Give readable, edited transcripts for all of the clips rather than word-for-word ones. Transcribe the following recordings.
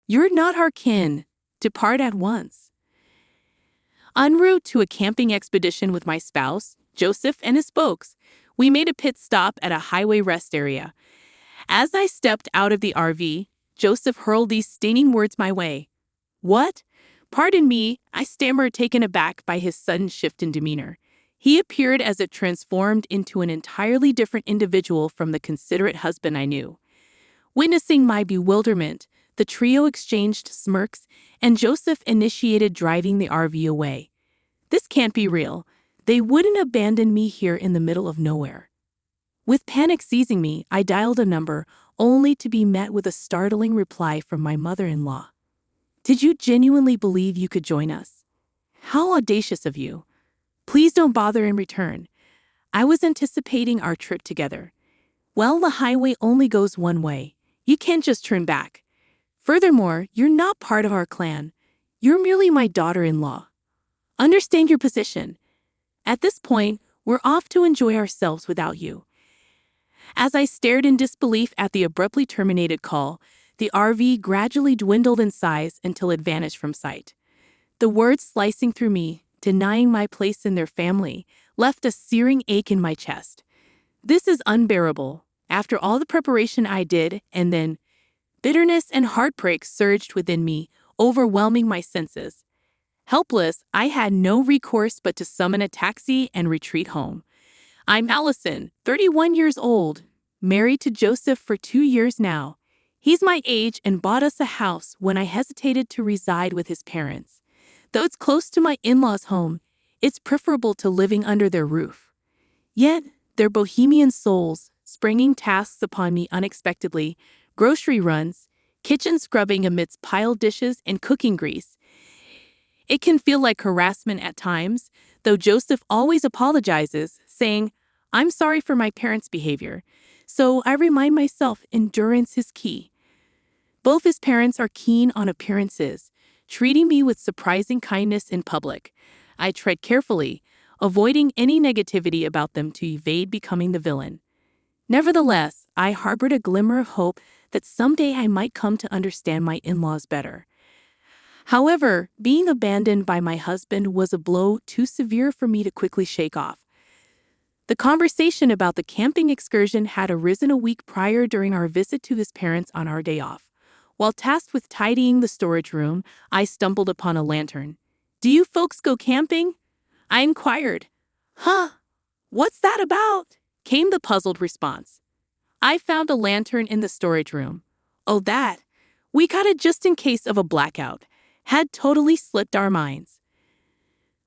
You're not our kin. Depart at once. En route to a camping expedition with my spouse, Joseph, and his folks, we made a pit stop at a highway rest area. As I stepped out of the RV, Joseph hurled these stinging words my way. What? Pardon me, I stammered, taken aback by his sudden shift in demeanor. He appeared as if transformed into an entirely different individual from the considerate husband I knew. Witnessing my bewilderment, the trio exchanged smirks, and Joseph initiated driving the RV away. This can't be real. They wouldn't abandon me here in the middle of nowhere. With panic seizing me, I dialed a number, only to be met with a startling reply from my mother-in-law. Did you genuinely believe you could join us? How audacious of you. Please don't bother in return. I was anticipating our trip together. Well, the highway only goes one way. You can't just turn back. Furthermore, you're not part of our clan. You're merely my daughter-in-law. Understand your position. At this point, we're off to enjoy ourselves without you. As I stared in disbelief at the abruptly terminated call, the RV gradually dwindled in size until it vanished from sight. The words slicing through me, denying my place in their family, left a searing ache in my chest. This is unbearable. After all the preparation I did, and then bitterness and heartbreak surged within me, overwhelming my senses. Helpless, I had no recourse but to summon a taxi and retreat home. I'm Allison, 31 years old, married to Joseph for 2 years now. He's my age and bought us a house when I hesitated to reside with his parents. Though it's close to my in-laws' home, it's preferable to living under their roof. Yet, their bohemian souls, springing tasks upon me unexpectedly, grocery runs, kitchen scrubbing amidst piled dishes and cooking grease. It can feel like harassment at times, though Joseph always apologizes, saying, I'm sorry for my parents' behavior. So I remind myself endurance is key. Both his parents are keen on appearances, treating me with surprising kindness in public. I tread carefully, avoiding any negativity about them to evade becoming the villain. Nevertheless, I harbored a glimmer of hope that someday I might come to understand my in-laws better. However, being abandoned by my husband was a blow too severe for me to quickly shake off. The conversation about the camping excursion had arisen a week prior during our visit to his parents on our day off. While tasked with tidying the storage room, I stumbled upon a lantern. Do you folks go camping? I inquired. Huh? What's that about? Came the puzzled response. I found a lantern in the storage room. Oh, that. We got it just in case of a blackout. Had totally slipped our minds.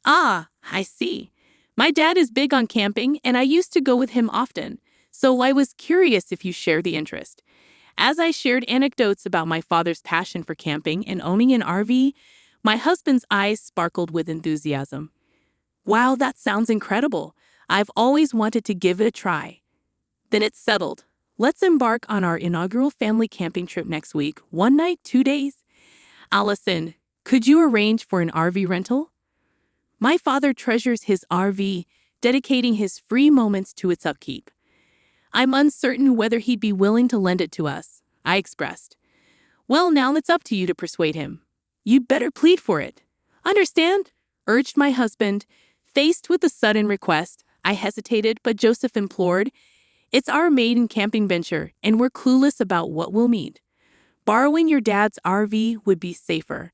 Ah, I see. My dad is big on camping, and I used to go with him often, so I was curious if you share the interest. As I shared anecdotes about my father's passion for camping and owning an RV, my husband's eyes sparkled with enthusiasm. Wow, that sounds incredible. I've always wanted to give it a try. Then it's settled. Let's embark on our inaugural family camping trip next week, 1 night, 2 days. Allison, could you arrange for an RV rental? My father treasures his RV, dedicating his free moments to its upkeep. I'm uncertain whether he'd be willing to lend it to us, I expressed. Well, now it's up to you to persuade him. You'd better plead for it. Understand? Urged my husband. Faced with the sudden request, I hesitated, but Joseph implored. It's our maiden camping venture, and we're clueless about what we'll need. Borrowing your dad's RV would be safer.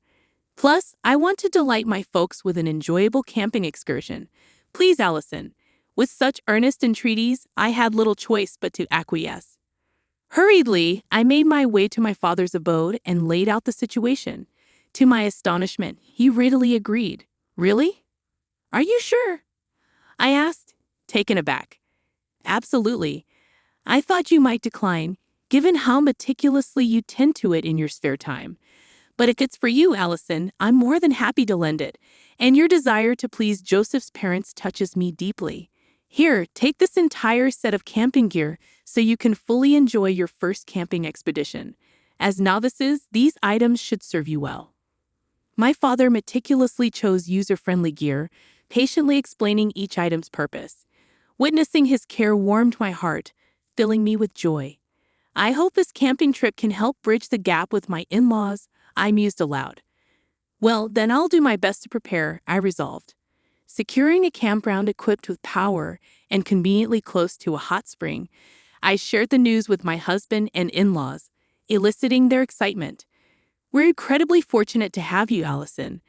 Plus, I want to delight my folks with an enjoyable camping excursion. Please, Allison. With such earnest entreaties, I had little choice but to acquiesce. Hurriedly, I made my way to my father's abode and laid out the situation. To my astonishment, he readily agreed. Really? Are you sure? I asked, taken aback. Absolutely. I thought you might decline, given how meticulously you tend to it in your spare time. But if it's for you, Allison, I'm more than happy to lend it, and your desire to please Joseph's parents touches me deeply. Here, take this entire set of camping gear so you can fully enjoy your first camping expedition. As novices, these items should serve you well. My father meticulously chose user-friendly gear, patiently explaining each item's purpose. Witnessing his care warmed my heart, filling me with joy. I hope this camping trip can help bridge the gap with my in-laws. I mused aloud. Well, then I'll do my best to prepare, I resolved. Securing a campground equipped with power and conveniently close to a hot spring, I shared the news with my husband and in-laws, eliciting their excitement. We're incredibly fortunate to have you, Allison.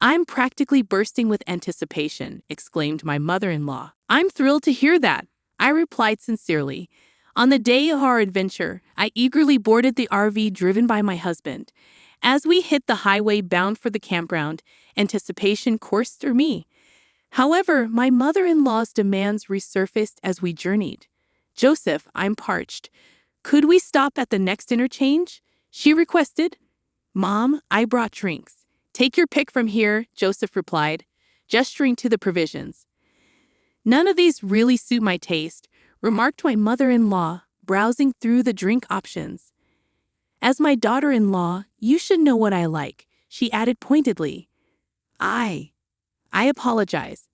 I'm practically bursting with anticipation, exclaimed my mother-in-law. I'm thrilled to hear that, I replied sincerely. On the day of our adventure, I eagerly boarded the RV driven by my husband. As we hit the highway bound for the campground, anticipation coursed through me. However, my mother-in-law's demands resurfaced as we journeyed. Joseph, I'm parched. Could we stop at the next interchange? She requested. Mom, I brought drinks. Take your pick from here, Joseph replied, gesturing to the provisions. None of these really suit my taste, remarked my mother-in-law, browsing through the drink options. As my daughter-in-law, you should know what I like, she added pointedly. I apologize.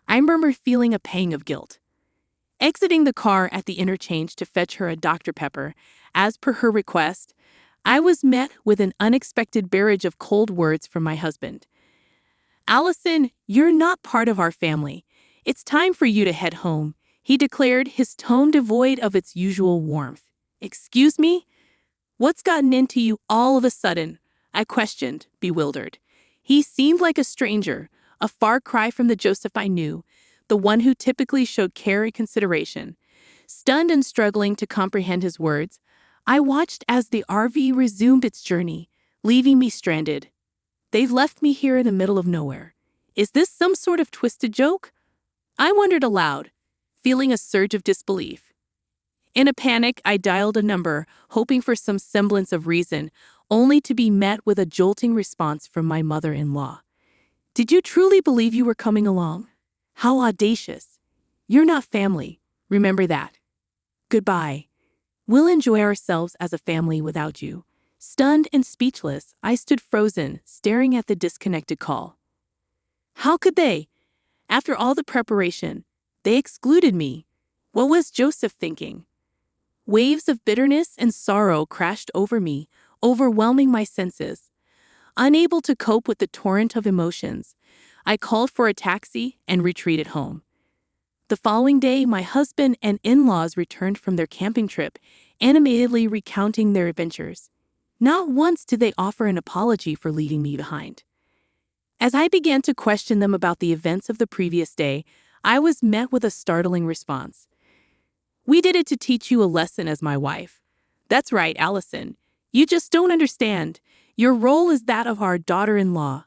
I murmured, feeling a pang of guilt. Exiting the car at the interchange to fetch her a Dr. Pepper, as per her request, I was met with an unexpected barrage of cold words from my husband. Allison, you're not part of our family. It's time for you to head home, he declared, his tone devoid of its usual warmth. Excuse me? What's gotten into you all of a sudden? I questioned, bewildered. He seemed like a stranger, a far cry from the Joseph I knew, the one who typically showed care and consideration. Stunned and struggling to comprehend his words, I watched as the RV resumed its journey, leaving me stranded. They've left me here in the middle of nowhere. Is this some sort of twisted joke? I wondered aloud, feeling a surge of disbelief. In a panic, I dialed a number, hoping for some semblance of reason, only to be met with a jolting response from my mother-in-law. Did you truly believe you were coming along? How audacious. You're not family, remember that. Goodbye. We'll enjoy ourselves as a family without you. Stunned and speechless, I stood frozen, staring at the disconnected call. How could they? After all the preparation, they excluded me. What was Joseph thinking? Waves of bitterness and sorrow crashed over me, overwhelming my senses. Unable to cope with the torrent of emotions, I called for a taxi and retreated home. The following day, my husband and in-laws returned from their camping trip, animatedly recounting their adventures. Not once did they offer an apology for leaving me behind. As I began to question them about the events of the previous day, I was met with a startling response. We did it to teach you a lesson as my wife. That's right, Allison. You just don't understand. Your role is that of our daughter-in-law.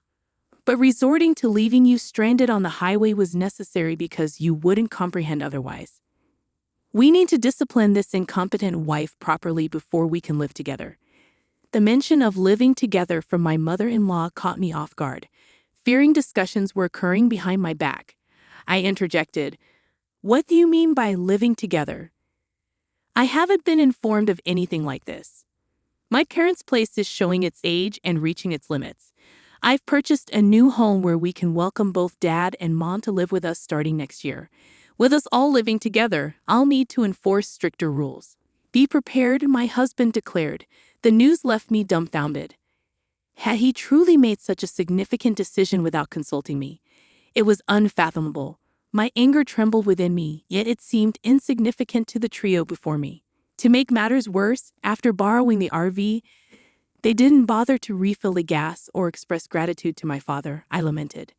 But resorting to leaving you stranded on the highway was necessary because you wouldn't comprehend otherwise. We need to discipline this incompetent wife properly before we can live together. The mention of living together from my mother-in-law caught me off guard. Fearing discussions were occurring behind my back, I interjected, What do you mean by living together? I haven't been informed of anything like this. My parents' place is showing its age and reaching its limits. I've purchased a new home where we can welcome both Dad and Mom to live with us starting next year. With us all living together, I'll need to enforce stricter rules. Be prepared, my husband declared. The news left me dumbfounded. Had he truly made such a significant decision without consulting me? It was unfathomable. My anger trembled within me, yet it seemed insignificant to the trio before me. To make matters worse, after borrowing the RV, they didn't bother to refill the gas or express gratitude to my father, I lamented.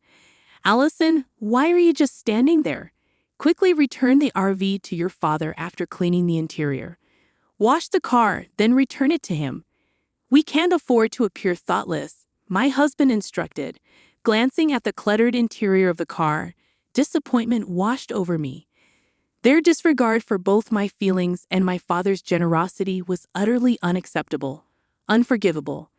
Allison, why are you just standing there? Quickly return the RV to your father after cleaning the interior. Wash the car, then return it to him. We can't afford to appear thoughtless, my husband instructed. Glancing at the cluttered interior of the car, disappointment washed over me. Their disregard for both my feelings and my father's generosity was utterly unacceptable, unforgivable.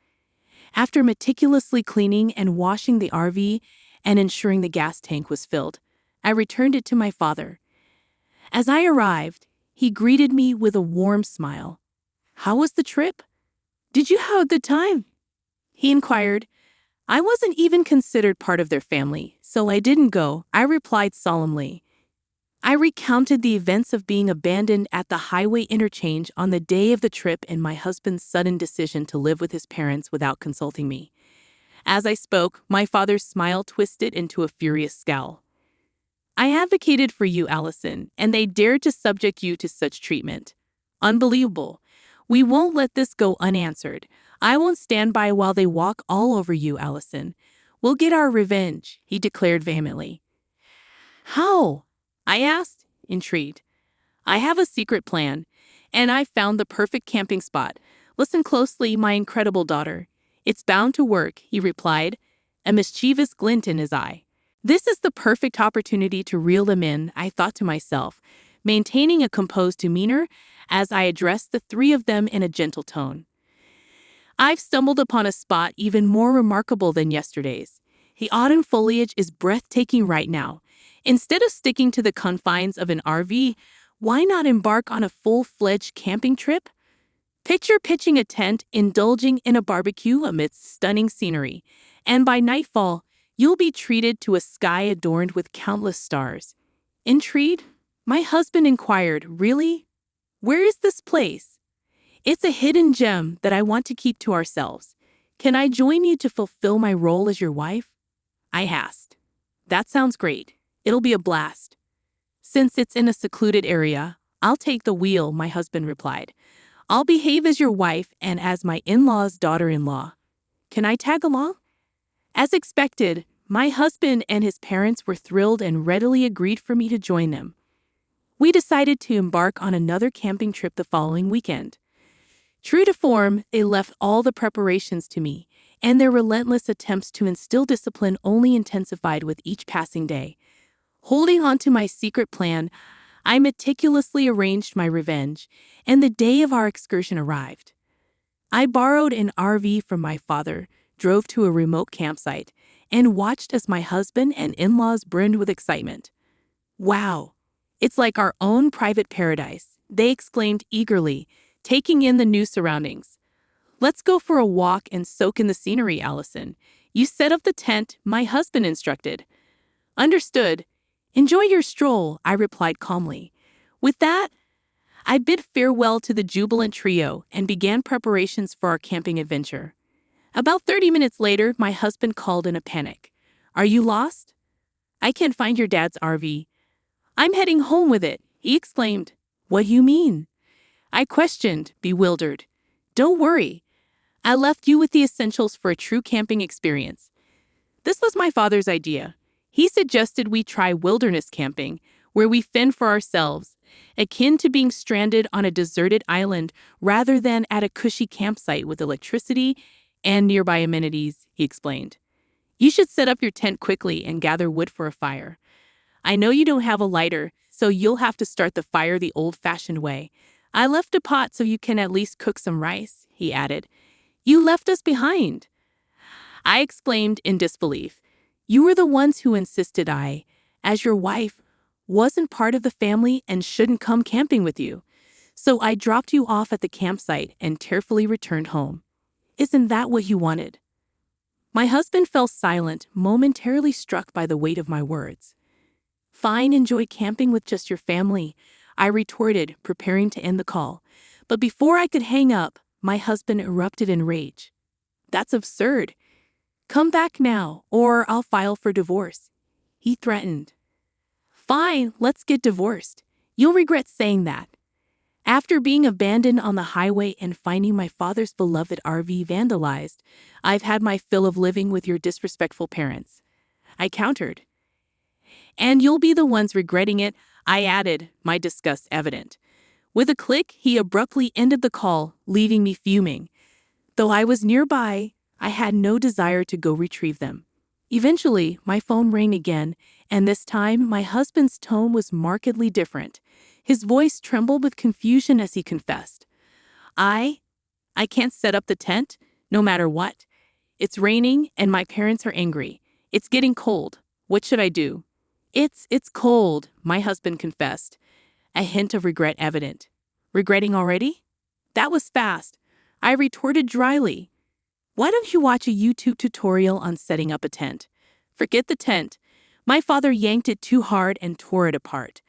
After meticulously cleaning and washing the RV and ensuring the gas tank was filled, I returned it to my father. As I arrived, he greeted me with a warm smile. How was the trip? Did you have a good time? He inquired. I wasn't even considered part of their family, so I didn't go, I replied solemnly. I recounted the events of being abandoned at the highway interchange on the day of the trip and my husband's sudden decision to live with his parents without consulting me. As I spoke, my father's smile twisted into a furious scowl. I advocated for you, Allison, and they dared to subject you to such treatment. Unbelievable. We won't let this go unanswered. I won't stand by while they walk all over you, Allison. We'll get our revenge, he declared vehemently. How? I asked, intrigued. I have a secret plan, and I've found the perfect camping spot. Listen closely, my incredible daughter. It's bound to work, he replied, a mischievous glint in his eye. This is the perfect opportunity to reel them in, I thought to myself, maintaining a composed demeanor as I addressed the three of them in a gentle tone. I've stumbled upon a spot even more remarkable than yesterday's. The autumn foliage is breathtaking right now. Instead of sticking to the confines of an RV, why not embark on a full-fledged camping trip? Picture pitching a tent, indulging in a barbecue amidst stunning scenery, and by nightfall, you'll be treated to a sky adorned with countless stars. Intrigued, my husband inquired, Really? Where is this place? It's a hidden gem that I want to keep to ourselves. Can I join you to fulfill my role as your wife? I asked. That sounds great. It'll be a blast. Since it's in a secluded area, I'll take the wheel, my husband replied. I'll behave as your wife and as my in-law's daughter-in-law. Can I tag along? As expected, my husband and his parents were thrilled and readily agreed for me to join them. We decided to embark on another camping trip the following weekend. True to form, they left all the preparations to me, and their relentless attempts to instill discipline only intensified with each passing day. Holding on to my secret plan, I meticulously arranged my revenge, and the day of our excursion arrived. I borrowed an RV from my father, drove to a remote campsite, and watched as my husband and in-laws brimmed with excitement. Wow! It's like our own private paradise, they exclaimed eagerly, taking in the new surroundings. Let's go for a walk and soak in the scenery, Allison. You set up the tent, my husband instructed. Understood. Enjoy your stroll, I replied calmly. With that, I bid farewell to the jubilant trio and began preparations for our camping adventure. About 30 minutes later, my husband called in a panic. Are you lost? I can't find your dad's RV. I'm heading home with it, he exclaimed. What do you mean? I questioned, bewildered. Don't worry. I left you with the essentials for a true camping experience. This was my father's idea. He suggested we try wilderness camping, where we fend for ourselves, akin to being stranded on a deserted island rather than at a cushy campsite with electricity and nearby amenities, he explained. You should set up your tent quickly and gather wood for a fire. I know you don't have a lighter, so you'll have to start the fire the old-fashioned way. I left a pot so you can at least cook some rice, he added. You left us behind. I exclaimed in disbelief. You were the ones who insisted I, as your wife, wasn't part of the family and shouldn't come camping with you. So I dropped you off at the campsite and tearfully returned home. Isn't that what you wanted? My husband fell silent, momentarily struck by the weight of my words. Fine, enjoy camping with just your family, I retorted, preparing to end the call. But before I could hang up, my husband erupted in rage. That's absurd. Come back now, or I'll file for divorce, he threatened. Fine, let's get divorced. You'll regret saying that. After being abandoned on the highway and finding my father's beloved RV vandalized, I've had my fill of living with your disrespectful parents. I countered. And you'll be the ones regretting it, I added, my disgust evident. With a click, he abruptly ended the call, leaving me fuming. Though I was nearby, I had no desire to go retrieve them. Eventually, my phone rang again, and this time my husband's tone was markedly different. His voice trembled with confusion as he confessed. I can't set up the tent, no matter what. It's raining, and my parents are angry. It's getting cold. What should I do? It's cold, my husband confessed, a hint of regret evident. Regretting already? That was fast. I retorted dryly. Why don't you watch a YouTube tutorial on setting up a tent? Forget the tent. My father yanked it too hard and tore it apart.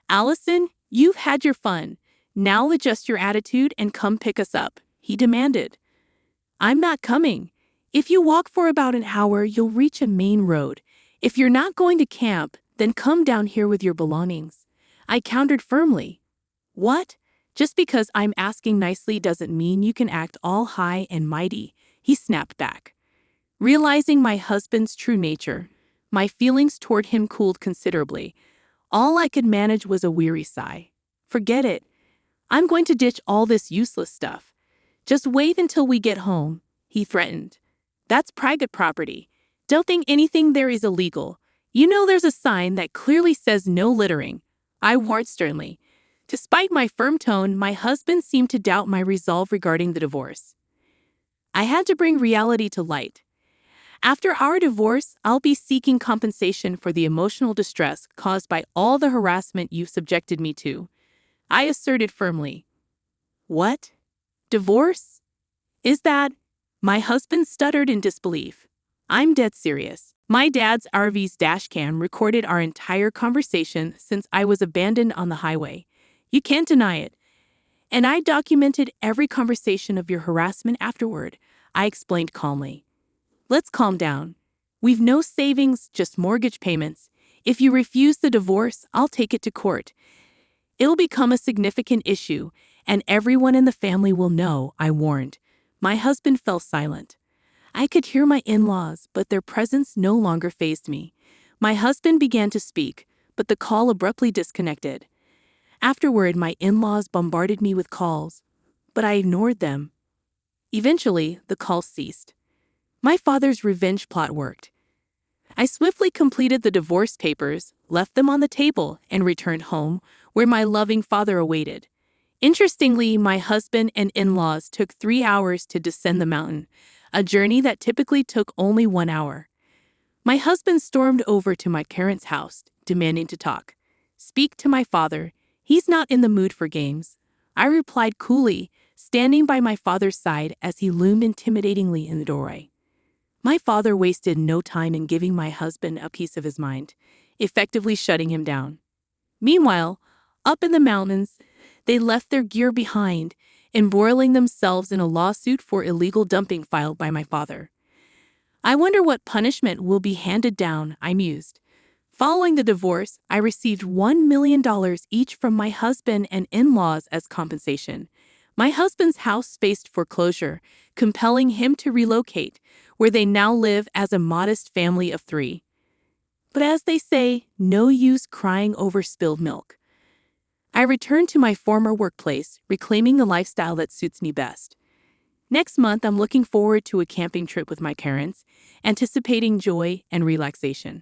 "Allison, you've had your fun. Now adjust your attitude and come pick us up," he demanded. "I'm not coming. If you walk for about an hour, you'll reach a main road. If you're not going to camp, then come down here with your belongings," I countered firmly. "What? Just because I'm asking nicely doesn't mean you can act all high and mighty," he snapped back. Realizing my husband's true nature, my feelings toward him cooled considerably. All I could manage was a weary sigh. "Forget it. I'm going to ditch all this useless stuff. Just wait until we get home," he threatened. "That's private property. Don't think anything there is illegal. You know there's a sign that clearly says no littering," I warned sternly. Despite my firm tone, my husband seemed to doubt my resolve regarding the divorce. I had to bring reality to light. "After our divorce, I'll be seeking compensation for the emotional distress caused by all the harassment you've subjected me to," I asserted firmly. "What? Divorce? Is that—" My husband stuttered in disbelief. "I'm dead serious. My dad's RV's dashcam recorded our entire conversation since I was abandoned on the highway. You can't deny it. And I documented every conversation of your harassment afterward," I explained calmly. "Let's calm down. We've no savings, just mortgage payments. If you refuse the divorce, I'll take it to court. It'll become a significant issue, and everyone in the family will know," I warned. My husband fell silent. I could hear my in-laws, but their presence no longer fazed me. My husband began to speak, but the call abruptly disconnected. Afterward, my in-laws bombarded me with calls, but I ignored them. Eventually, the calls ceased. My father's revenge plot worked. I swiftly completed the divorce papers, left them on the table, and returned home, where my loving father awaited. Interestingly, my husband and in-laws took 3 hours to descend the mountain, a journey that typically took only 1 hour. My husband stormed over to my parents' house, demanding to talk. "Speak to my father. He's not in the mood for games," I replied coolly, standing by my father's side as he loomed intimidatingly in the doorway. My father wasted no time in giving my husband a piece of his mind, effectively shutting him down. Meanwhile, up in the mountains, they left their gear behind, embroiling themselves in a lawsuit for illegal dumping filed by my father. "I wonder what punishment will be handed down," I mused. Following the divorce, I received $1 million each from my husband and in-laws as compensation. My husband's house faced foreclosure, compelling him to relocate, where they now live as a modest family of 3. But as they say, no use crying over spilled milk. I returned to my former workplace, reclaiming the lifestyle that suits me best. Next month, I'm looking forward to a camping trip with my parents, anticipating joy and relaxation.